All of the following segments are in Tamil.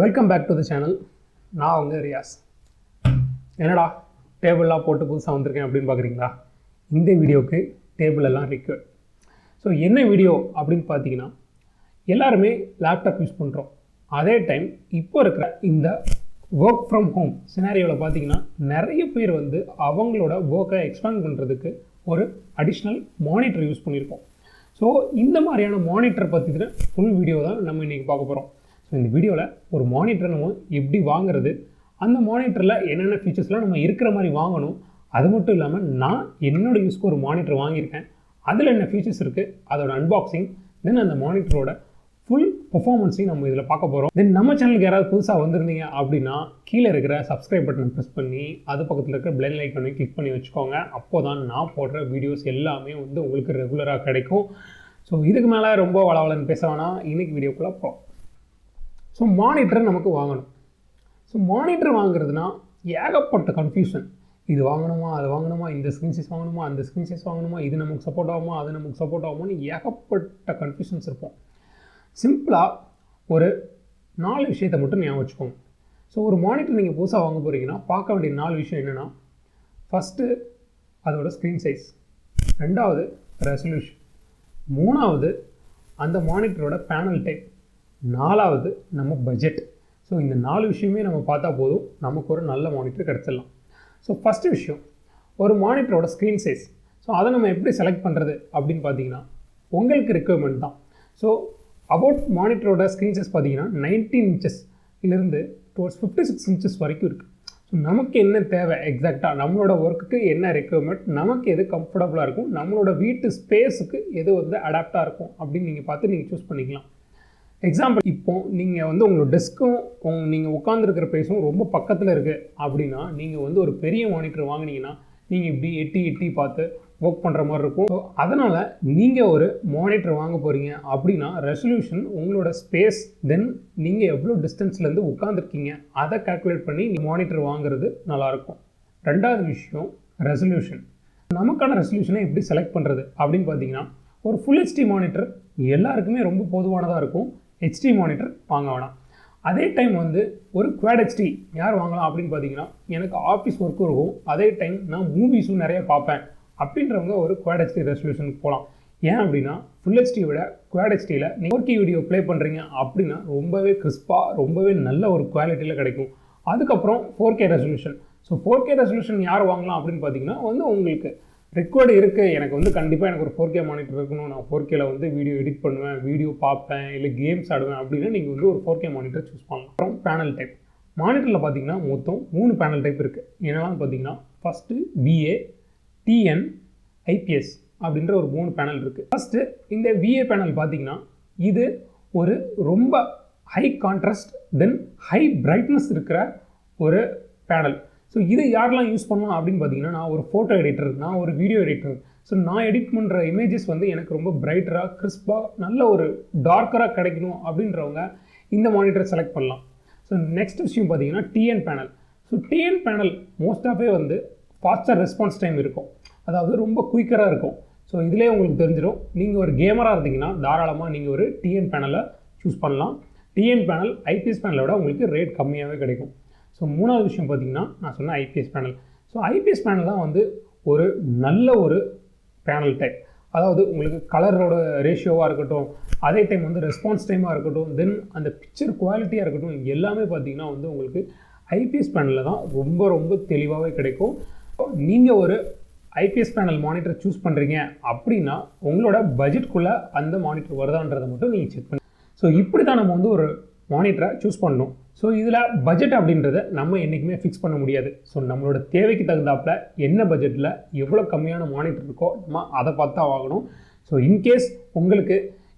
Welcome back to the channel. நான் உங்கள் ரியாஸ். என்னடா டேபிள்லாம் போட்டு புதுசாக வந்திருக்கேன் அப்படின்னு பார்க்குறீங்களா? இந்த வீடியோவுக்கு டேபிள் எல்லாம் ரிக்வயர்ட். ஸோ என்ன வீடியோ அப்படின்னு பார்த்தீங்கன்னா, எல்லாருமே லேப்டாப் யூஸ் பண்ணுறோம். அதே டைம் இப்போ இருக்கிற இந்த ஒர்க் ஃப்ரம் ஹோம் சினாரியோவில் பார்த்தீங்கன்னா நிறைய பேர் வந்து அவங்களோட ஒர்க்கை எக்ஸ்பேண்ட் பண்ணுறதுக்கு ஒரு அடிஷ்னல் மானிட்டர் யூஸ் பண்ணியிருக்கோம். ஸோ இந்த மாதிரியான மானிட்டர் பற்றின ஃபுல் வீடியோ தான் நம்ம இன்றைக்கி பார்க்க போகிறோம். ஸோ இந்த வீடியோவில் ஒரு மானிட்டரை நம்ம எப்படி வாங்குறது, அந்த மானிட்டரில் என்னென்ன ஃபீச்சர்ஸ்லாம் நம்ம இருக்கிற மாதிரி வாங்கணும், அது மட்டும் இல்லாமல் நான் என்னோடய யூஸ்க்கு ஒரு மானிட்டர் வாங்கியிருக்கேன், அதில் என்ன ஃபீச்சர்ஸ் இருக்குது, அதோட அன்பாக்சிங், தென் அந்த மானிட்டரோட ஃபுல் பர்ஃபார்மன்ஸையும் நம்ம இதில் பார்க்க போகிறோம். தென் நம்ம சேனலுக்கு யாராவது புதுசாக வந்திருந்தீங்க அப்படின்னா கீழே இருக்கிற சப்ஸ்கிரைப் பட்டனை ப்ரெஸ் பண்ணி அது பக்கத்தில் இருக்கிற பெல் ஐக்கானை கிளிக் பண்ணி வச்சுக்கோங்க. அப்போ தான் நான் போடுற வீடியோஸ் எல்லாமே வந்து உங்களுக்கு ரெகுலராக கிடைக்கும். ஸோ இதுக்கு மேலே ரொம்ப வளவலன்னு பேச வேணாம், இன்றைக்கி வீடியோக்குள்ளே போகிறோம். ஸோ மானிட்டர் நமக்கு வாங்கணும். ஸோ மானிட்டர் வாங்குறதுனா ஏகப்பட்ட கன்ஃபியூஷன். இது வாங்கணுமா, அது வாங்கணுமா, இந்த ஸ்க்ரீன் சைஸ் வாங்கணுமா, அந்த ஸ்க்ரீன் சைஸ் வாங்கணுமா, இது நமக்கு சப்போர்ட் ஆகுமா, அது நமக்கு சப்போர்ட் ஆகுமான்னு ஏகப்பட்ட கன்ஃபியூஷன்ஸ் இருக்கும். சிம்பிளாக ஒரு 4 விஷயத்தை மட்டும் ஞாபகம் வச்சுக்கோங்க. ஸோ ஒரு மானிட்டர் நீங்கள் புதுசாக வாங்க போகிறீங்கன்னா பார்க்க வேண்டிய 4 விஷயம் என்னென்னா, ஃபஸ்ட்டு அதோட ஸ்க்ரீன் சைஸ், 2வது ரெசல்யூஷன், 3வது அந்த மானிட்டரோட பேனல் டைப், 4வது நம்ம பட்ஜெட். ஸோ இந்த 4 விஷயமே நம்ம பார்த்தா போதும், நமக்கு ஒரு நல்ல மானிட்டர் கிடச்சிடலாம். ஸோ ஃபஸ்ட்டு விஷயம், ஒரு மானிட்டரோட ஸ்க்ரீன் சைஸ். ஸோ அதை நம்ம எப்படி செலக்ட் பண்ணுறது அப்படின்னு பார்த்தீங்கன்னா, உங்களுக்கு ரெக்குயர்மெண்ட் தான். ஸோ அபவுட் மானிட்டரோட ஸ்க்ரீன் சைஸ் பார்த்தீங்கன்னா 19 இன்ச்சஸ்லேருந்து டுவர்ட்ஸ் 56 இன்ச்சஸ் வரைக்கும் இருக்குது. ஸோ நமக்கு என்ன தேவை, எக்ஸாக்டாக நம்மளோட ஒர்க்குக்கு என்ன ரெக்குயர்மெண்ட், நமக்கு எது கம்ஃபர்டபுளாக இருக்கும், நம்மளோட வீட்டு ஸ்பேஸுக்கு எது வந்து அடாப்டாக இருக்கும் அப்படின்னு நீங்கள் பார்த்து நீங்கள் சூஸ் பண்ணிக்கலாம். எக்ஸாம்பிள், இப்போ நீங்கள் வந்து உங்களோட டெஸ்க்கும் நீங்கள் உட்காந்துருக்கிற பிளேஸும் ரொம்ப பக்கத்தில் இருக்குது அப்படின்னா நீங்கள் வந்து ஒரு பெரிய மானிட்டர் வாங்கினீங்கன்னா நீங்கள் இப்படி எட்டி பார்த்து ஒர்க் பண்ணுற மாதிரி இருக்கும். ஸோ அதனால் நீங்கள் ஒரு மானிட்டர் வாங்க போகிறீங்க அப்படின்னா ரெசல்யூஷன், உங்களோட ஸ்பேஸ், தென் நீங்கள் எவ்வளோ டிஸ்டன்ஸ்லேருந்து உட்காந்துருக்கீங்க அதை கால்குலேட் பண்ணி மானிட்டர் வாங்குறது நல்லாயிருக்கும். 2வது விஷயம் ரெசல்யூஷன். நமக்கான ரெசல்யூஷனை எப்படி செலக்ட் பண்ணுறது அப்படின்னு பார்த்தீங்கன்னா, ஒரு ஃபுல் ஹெச்டி மானிட்டர் எல்லாருக்குமே ரொம்ப பொதுவானதாக இருக்கும். ஹெச்டி மானிட்டர் வாங்க வேணாம். அதே டைம் வந்து ஒரு குவாட் ஹெச்டி யார் வாங்கலாம் அப்படின்னு பார்த்தீங்கன்னா, எனக்கு ஆஃபீஸ் ஒர்க்கும் இருக்கும், அதே டைம் நான் மூவிஸும் நிறைய பார்ப்பேன் அப்படின்றவங்க ஒரு குவாட் ஹெச்டி ரெசல்யூஷனுக்கு போகலாம். ஏன் அப்படின்னா ஃபுல் ஹெச்டியை விட குவாட் ஹெச்டியில் நீங்கள் 4K வீடியோ ப்ளே பண்ணுறீங்க அப்படின்னா ரொம்பவே கிறிஸ்பாக, ரொம்பவே நல்ல ஒரு குவாலிட்டியில் கிடைக்கும். அதுக்கப்புறம் 4K resolution. So 4K resolution யார் வாங்கலாம் அப்படின்னு பார்த்தீங்கன்னா, வந்து உங்களுக்கு ரெக்கார்டு இருக்குது, எனக்கு வந்து கண்டிப்பாக எனக்கு ஒரு 4K மானிட்டர் இருக்கணும், நான் 4Kல வந்து வீடியோ எடிட் பண்ணுவேன், வீடியோ பார்ப்பேன், இல்லை கேம்ஸ் ஆடுவேன் அப்படின்னா நீங்கள் வந்து ஒரு 4K மானிட்டர் சூஸ் பண்ணலாம். அப்புறம் பேனல் டைப். மானிட்டரில் பார்த்தீங்கன்னா மொத்தம் 3 பேனல் டைப் இருக்குது. என்னெல்லாம் பார்த்தீங்கன்னா, ஃபஸ்ட்டு VA, TN, IPS அப்படின்ற ஒரு 3 பேனல் இருக்குது. ஃபஸ்ட்டு இந்த VA பேனல் பார்த்தீங்கன்னா, இது ஒரு ரொம்ப high contrast then high brightness இருக்கிற ஒரு பேனல். ஸோ இதை யாரெல்லாம் யூஸ் பண்ணலாம் அப்படின்னு பார்த்தீங்கன்னா, நான் ஒரு ஃபோட்டோ எடிட்டர், நான் ஒரு வீடியோ எடிட்டர். ஸோ நான் எடிட் பண்ணுற இமேஜஸ் வந்து எனக்கு ரொம்ப பிரைட்டராக, கிறிஸ்பாக, நல்ல ஒரு டார்க்கராக கிடைக்கணும் அப்படின்றவங்க இந்த மானிட்டரை செலக்ட் பண்ணலாம். ஸோ நெக்ஸ்ட் விஷயம் பார்த்தீங்கன்னா TN panel. So TN panel மோஸ்ட்டாகவே வந்து ஃபாஸ்டர் ரெஸ்பான்ஸ் டைம் இருக்கும், அதாவது ரொம்ப குயிக்கராக இருக்கும். ஸோ இதிலே உங்களுக்கு தெரிஞ்சிடும். நீங்கள் ஒரு கேமராக இருந்தீங்கன்னா தாராளமாக நீங்கள் ஒரு TN பேனலை சூஸ் பண்ணலாம். TN பேனல் IPS பேனலை விட உங்களுக்கு ரேட் கம்மியாகவே கிடைக்கும். ஸோ 3வது விஷயம் பார்த்தீங்கன்னா, நான் சொன்ன IPS panel. So IPS panel தான் வந்து ஒரு நல்ல ஒரு பேனல் டைப். அதாவது உங்களுக்கு கலரோட ரேஷியோவாக இருக்கட்டும், அதே டைம் வந்து ரெஸ்பான்ஸ் டைமாக இருக்கட்டும், தென் அந்த பிக்சர் குவாலிட்டியாக இருக்கட்டும், எல்லாமே பார்த்தீங்கன்னா வந்து உங்களுக்கு IPS பேனலில் தான் ரொம்ப ரொம்ப தெளிவாகவே கிடைக்கும். நீங்கள் ஒரு IPS பேனல் மானிட்டர் சூஸ் பண்ணுறீங்க அப்படின்னா உங்களோட பட்ஜெட்குள்ளே அந்த மானிட்டர் வருதான்றதை மட்டும் நீங்கள் செக் பண்ணி. ஸோ இப்படி தான் நம்ம வந்து ஒரு மானிட்டரை சூஸ் பண்ணணும். ஸோ இதில் பட்ஜெட் அப்படின்றத நம்ம என்றைக்குமே ஃபிக்ஸ் பண்ண முடியாது. ஸோ நம்மளோட தேவைக்கு தகுந்தாப்பில் என்ன பட்ஜெட்டில் எவ்வளோ கம்மியான மானிட்டர் இருக்கோ நம்ம அதை பார்த்து தான் வாங்கணும். ஸோ இன்கேஸ் உங்களுக்கு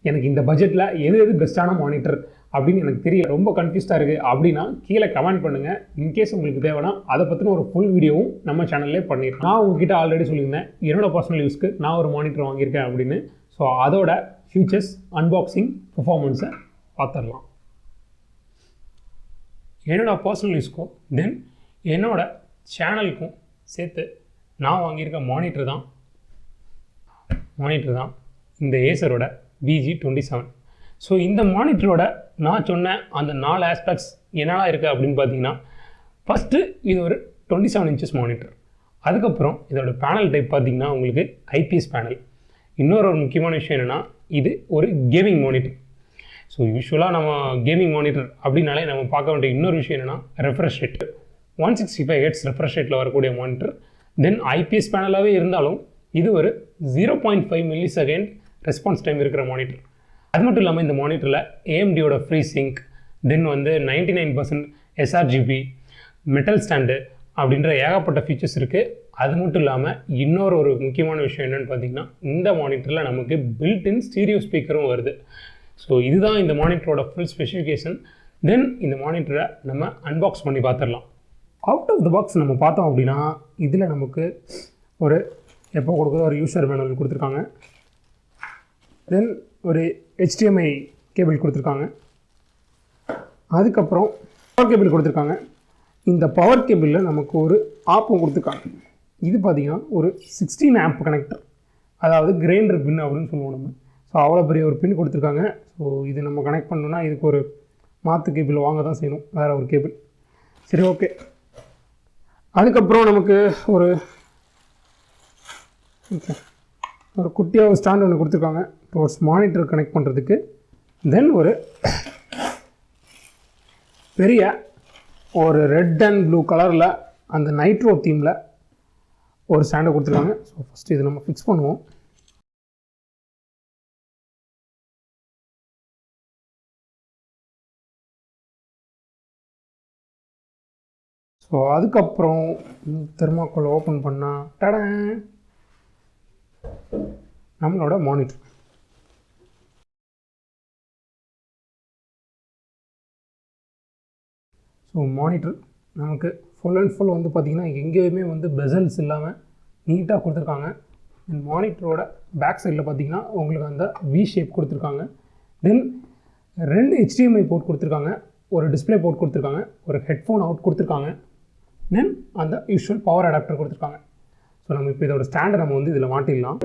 எனக்கு இந்த பட்ஜெட்டில் எது பெஸ்ட்டான மானிட்டர் அப்படின்னு எனக்கு தெரியல, ரொம்ப கன்ஃபியூஸ்டாக இருக்குது அப்படின்னா கீழே கமெண்ட் பண்ணுங்கள். இன்கேஸ் உங்களுக்கு தேவைன்னா அதை பற்றின ஒரு ஃபுல் வீடியோவும் நம்ம சேனல்லே பண்ணியிருக்கேன். நான் உங்ககிட்ட ஆல்ரெடி சொல்லியிருந்தேன் என்னோட பர்சனல் யூஸ்க்கு நான் ஒரு மானிட்டர் வாங்கியிருக்கேன் அப்படின்னு. ஸோ அதோட ஃபீச்சர்ஸ், அன்பாக்சிங், பர்ஃபார்மன்ஸை பார்த்துடலாம். என்னோட பர்சனல் யூஸ்க்கும் தென் என்னோட சேனலுக்கும் சேர்த்து நான் வாங்கியிருக்க மானிட்டர் தான் இந்த ஏசரோட VG27. ஸோ இந்த மானிட்டரோட நான் சொன்ன அந்த 4 ஆஸ்பெக்ட்ஸ் என்னெல்லாம் இருக்குது அப்படின்னு பார்த்தீங்கன்னா, ஃபஸ்ட்டு இது ஒரு 27 இன்ச்சஸ் மானிட்டர். அதுக்கப்புறம் இதோட பேனல் டைப் பார்த்தீங்கன்னா உங்களுக்கு ஐபிஎஸ் பேனல். இன்னொரு முக்கியமான விஷயம் என்னென்னா, இது ஒரு கேமிங் மானிட்டர். ஸோ யூஸ்வலாக நம்ம கேமிங் மானிட்டர் அப்படின்னாலே நம்ம பார்க்க வேண்டிய இன்னொரு விஷயம் என்னென்னா ரெஃப்ரெஷ் ரேட். 165 Hz ரெஃப்ரெஷ் ரேட்டில் வரக்கூடிய மானிட்டர். தென் ஐபிஎஸ் பேனலாகவே இருந்தாலும் இது ஒரு 0.5 மில்லிசெகண்ட் ரெஸ்பான்ஸ் டைம் இருக்கிற மானிட்டர். அது மட்டும் இல்லாமல் இந்த மானிட்டரில் ஏஎம்டியோட ஃப்ரீ சிங்க், தென் வந்து 99% எஸ்ஆர்ஜிபி, மெட்டல் ஸ்டாண்டு அப்படின்ற ஏகப்பட்ட ஃபீச்சர்ஸ் இருக்குது. அது மட்டும் இல்லாமல் இன்னொரு முக்கியமான விஷயம் என்னென்னு பார்த்தீங்கன்னா, இந்த மானிட்டரில் நமக்கு பில்ட்-இன் ஸ்டீரியோ ஸ்பீக்கரும் வருது. ஸோ இதுதான் இந்த மானிட்டரோட ஃபுல் ஸ்பெசிஃபிகேஷன். தென் இந்த மானிட்டரை நம்ம அன்பாக்ஸ் பண்ணி பார்த்துடலாம். அவுட் ஆஃப் த பாக்ஸ் நம்ம பார்த்தோம் அப்படின்னா, இதில் நமக்கு ஒரு எப்போ கொடுக்குற ஒரு யூசர் மேனுவல் கொடுத்துருக்காங்க. தென் ஒரு HDMI கேபிள் கொடுத்துருக்காங்க. அதுக்கப்புறம் பவர் கேபிள் கொடுத்துருக்காங்க. இந்த பவர் கேபிளில் நமக்கு ஒரு ஆப்பும் கொடுத்துருக்காங்க. இது பார்த்திங்கன்னா ஒரு 16 ஆம்ப் கனெக்டர், அதாவது கிரைண்டர் பின் அப்படின்னு சொல்லுவோம் நம்ம. ஸோ அவ்வளோ பெரிய ஒரு பின் கொடுத்துருக்காங்க. ஸோ இது நம்ம கனெக்ட் பண்ணணும்னா இதுக்கு ஒரு மாற்று கேபிள் வாங்க தான் செய்யணும், வேறு ஒரு கேபிள். சரி, ஓகே. அதுக்கப்புறம் நமக்கு ஒரு குட்டியாக ஒரு ஸ்டாண்ட் ஒன்று கொடுத்துருக்காங்க டுவர்ட்ஸ் மானிட்டர் கனெக்ட் பண்ணுறதுக்கு. தென் ஒரு பெரிய ஒரு ரெட் அண்ட் ப்ளூ கலரில் அந்த நைட்ரோ தீமில் ஒரு ஸ்டாண்டை கொடுத்துருக்காங்க. ஸோ ஃபஸ்ட்டு இது நம்ம ஃபிக்ஸ் பண்ணுவோம். ஸோ அதுக்கப்புறம் தெர்மாக்கோல் ஓப்பன் பண்ணால் டட நம்மளோட மானிட்டர். ஸோ மானிட்டர் நமக்கு ஃபுல் அண்ட் ஃபுல் வந்து பார்த்திங்கன்னா எங்கேயுமே வந்து பெசல்ஸ் இல்லாமல் நீட்டாக கொடுத்துருக்காங்க. தென் மானிட்டரோட பேக் சைடில் பார்த்திங்கன்னா உங்களுக்கு அந்த வி ஷேப் கொடுத்துருக்காங்க. தென் 2 HDMI போர்ட் கொடுத்துருக்காங்க, ஒரு டிஸ்பிளே போர்ட் கொடுத்துருக்காங்க, ஒரு ஹெட்ஃபோன் அவுட் கொடுத்துருக்காங்க. தென் அந்த யூஷுவல் பவர் அடாப்டர் கொடுத்துருக்காங்க. ஸோ நம்ம இப்போ இதோட ஸ்டாண்டை நம்ம வந்து இதில் மாட்டிடலாம்.